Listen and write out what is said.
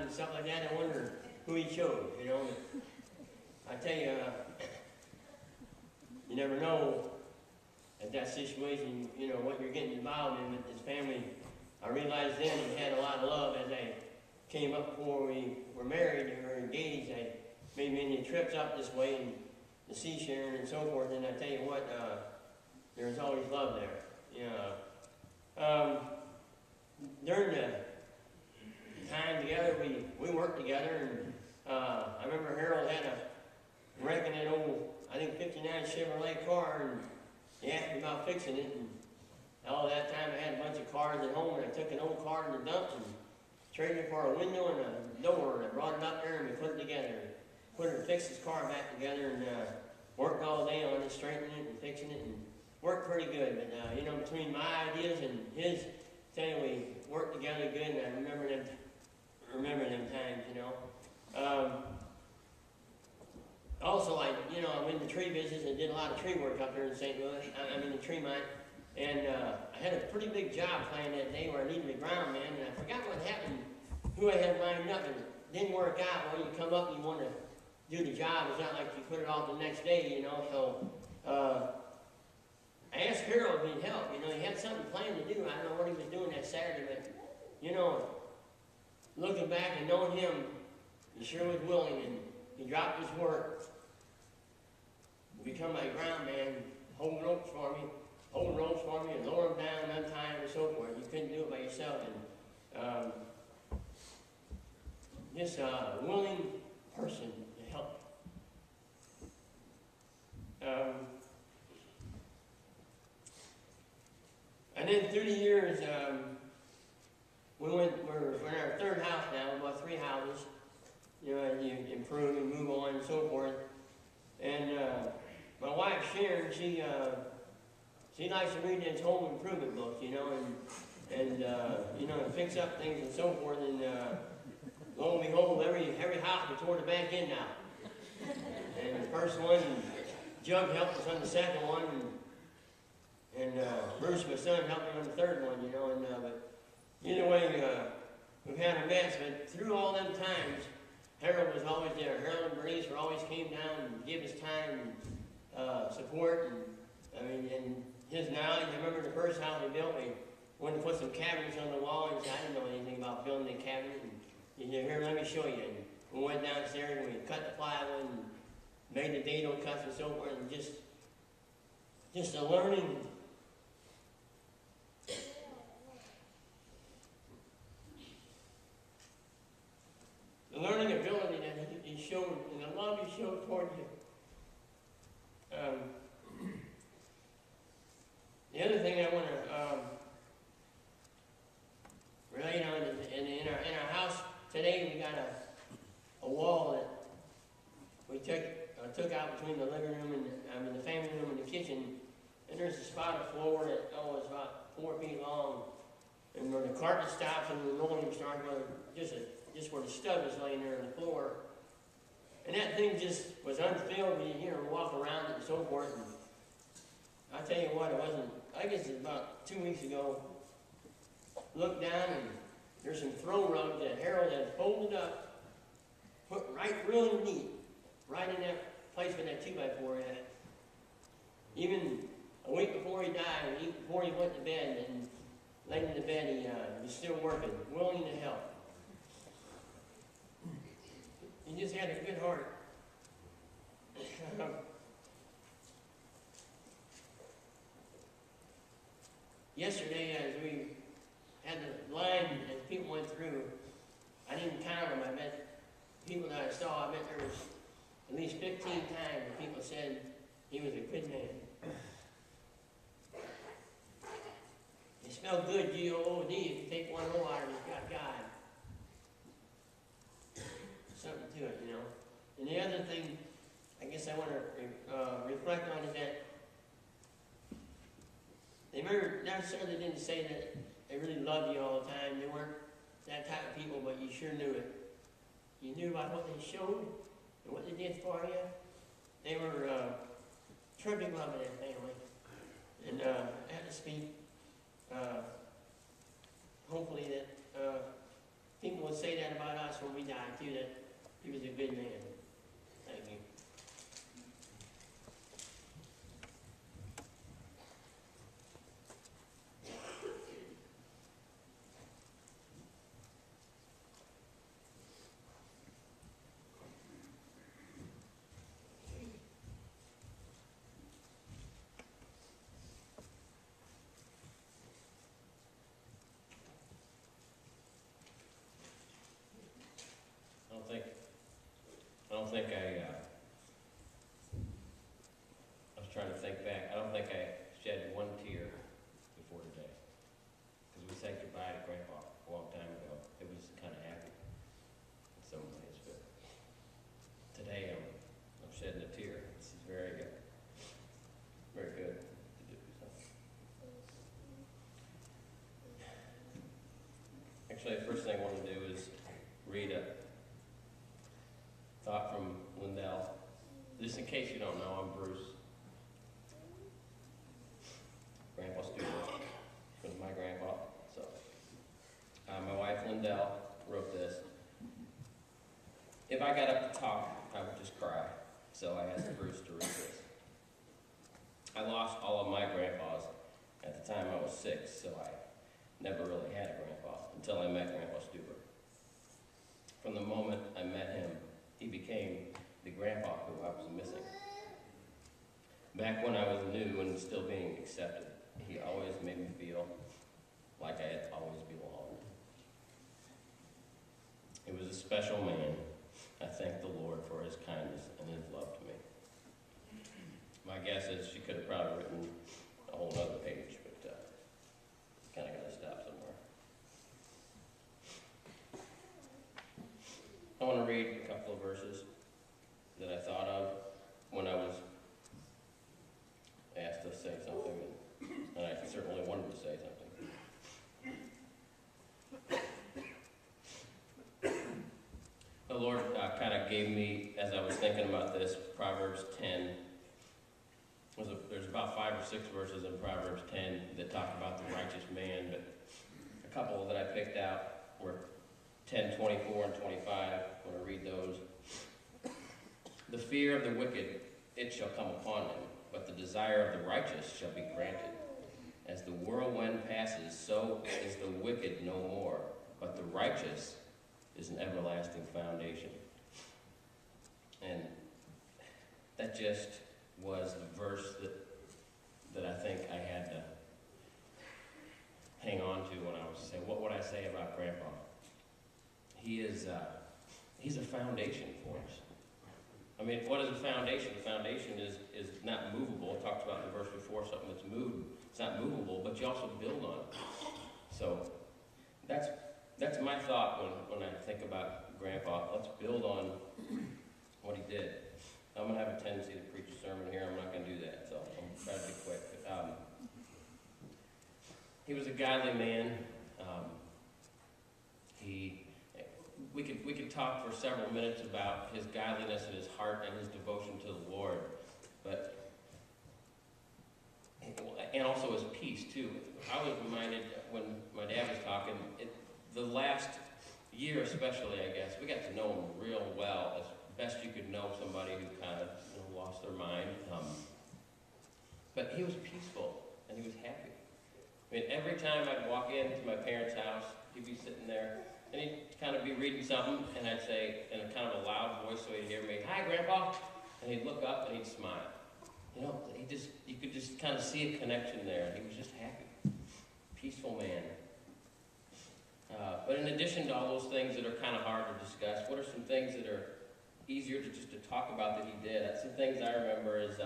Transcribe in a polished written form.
and stuff like that, I wonder who he chose, you know. I tell you, you never know at that situation, you know, what you're getting involved in with his family. I realized then he had a lot of love as I came up before we were married and were engaged. I made many trips up this way and the sea sharing and so forth, and I tell you what, there's always love there. You know, during the time together, we worked together, and I remember Harold had a wreck in that old, I think 59 Chevrolet car, and he asked me about fixing it, and all that time I had a bunch of cars at home, and I took an old car to the dump and traded it for a window and a door, and I brought it up there and we put it together. Fixed his car back together, and worked all day on it, straightening it and fixing it, and worked pretty good. But you know, between my ideas and his, tell you, we worked together good, and I remember them times, you know. Also, you know, I'm in the tree business and did a lot of tree work up here in St. Louis. I'm in the tree mine, and I had a pretty big job planned that day where I needed a ground man, and I forgot what happened, who I had lined up, and it didn't work out. Well, you come up and you want to do the job. It's not like you put it off the next day, you know. So I asked Harold if he'd help. You know, he had something planned to do. I don't know what he was doing that Saturday, but you know, looking back and knowing him, he sure was willing, and he dropped his work, become my ground man, holding ropes for me, and lower them down, untie them, and so forth. You couldn't do it by yourself, and just a willing person to help. And then through the years, we're in our third house now, about 3 houses. You know, as you improve and move on and so forth. And my wife Sharon, she likes to read those home improvement books, you know, and you know, fix up things and so forth. And lo and behold, every house we tore the back end out. And the first one, Jug helped us on the second one, and Bruce, my son, helped me on the third one, you know. And but either way, we've had a mess. But through all them times, Harold was always there. Harold and Bernice were always came down and give us time and support. And I mean, and his knowledge. I remember the first house we built, we wanted to put some cabinets on the wall, and he said, I didn't know anything about building a cabinet. And he said, here, let me show you. And we went downstairs and we cut the plywood and made the dado cuts and so forth, and just a learning. The learning ability that he showed, and the love he showed toward you. The other thing I want to relate on is in our house today, we got a wall that we took out between the living room and the family room and the kitchen, and there's a spot of floor that is about 4 feet long, and where the carpet stops and the linoleum starts, just where the stub is laying there on the floor. And that thing just was unfilled. You know, walk around it and so forth. And I tell you what, it wasn't, I guess it was about 2 weeks ago, looked down and there's some throw rugs that Harold had folded up, put right really neat, right in that place where that 2x4 at. Even a week before he died, before he went to bed and laid in the bed, he was still working, willing to help. He just had a good heart. Yesterday, as we had the line, as people went through, I didn't count them. I bet people that I saw, I bet there was at least 15 times that people said he was a good man. It smelled good, G-O-O-D. If you take one O out of it, it's got God. Something to it, you know. And the other thing I guess I want to reflect on is that they never necessarily didn't say that they really loved you all the time. They weren't that type of people, but you sure knew it. You knew about what they showed and what they did for you. They were terrific love in that family. And I have to speak, hopefully that people would say that about us when we die too, that he was a good man. Thank you. I was trying to think back. I don't think I shed one tear before today. Because we said goodbye to Grandpa a long time ago. It was kind of happy in some ways, but today I'm shedding a tear. This is very good. Very good to do. So. Actually, the first thing I want to do is read a thought from Lindell. Just in case you don't know, I'm Bruce. Grandpa Stuber was my grandpa. So, my wife Lindell wrote this. If I got up to talk, I would just cry. So I asked Bruce to read this. I lost all of my grandpas at the time I was 6, so I never really had a grandpa until I met Grandpa Stuber. From the moment I met him, he became the grandpa who I was missing. Back when I was new and still being accepted, he always made me feel like I had always belonged. He was a special man. I thank the Lord for his kindness and his love to me. My guess is she could have probably written a whole other page, but kind of got to stop somewhere. I want to read a couple of verses that I thought of when I was asked to say something, and I certainly wanted to say something. The Lord kind of gave me, as I was thinking about this, Proverbs 10. There's about 5 or 6 verses in Proverbs 10 that talk about the righteous man, but a couple that I picked out were 10, 24, and 25. I want to read those. The fear of the wicked, it shall come upon him, but the desire of the righteous shall be granted. As the whirlwind passes, so is the wicked no more, but the righteous is an everlasting foundation. And that just was the verse that I think I had to hang on to when I was saying, what would I say about Grandpa? He's a foundation for us. I mean, what is a foundation? A foundation is not movable. It talks about in the verse before something that's moved. It's not movable, but you also build on it. So that's my thought when I think about Grandpa. Let's build on what he did. I'm going to have a tendency to preach a sermon here. I'm not going to do that, so I'm trying to be quick. He was a godly man. We could talk for several minutes about his godliness and his heart and his devotion to the Lord, and also his peace too. I was reminded when my dad was talking, the last year especially, I guess, we got to know him real well, as best you could know somebody who kind of lost their mind. But he was peaceful and he was happy. I mean, every time I'd walk into my parents' house, he'd be sitting there, and he'd kind of be reading something, and I'd say, in a kind of a loud voice so he'd hear me, "Hi, Grandpa," and he'd look up and he'd smile. You know, you could just kind of see a connection there, and he was just happy. Peaceful man. But in addition to all those things that are kind of hard to discuss, what are some things that are easier to talk about that he did? Some things I remember is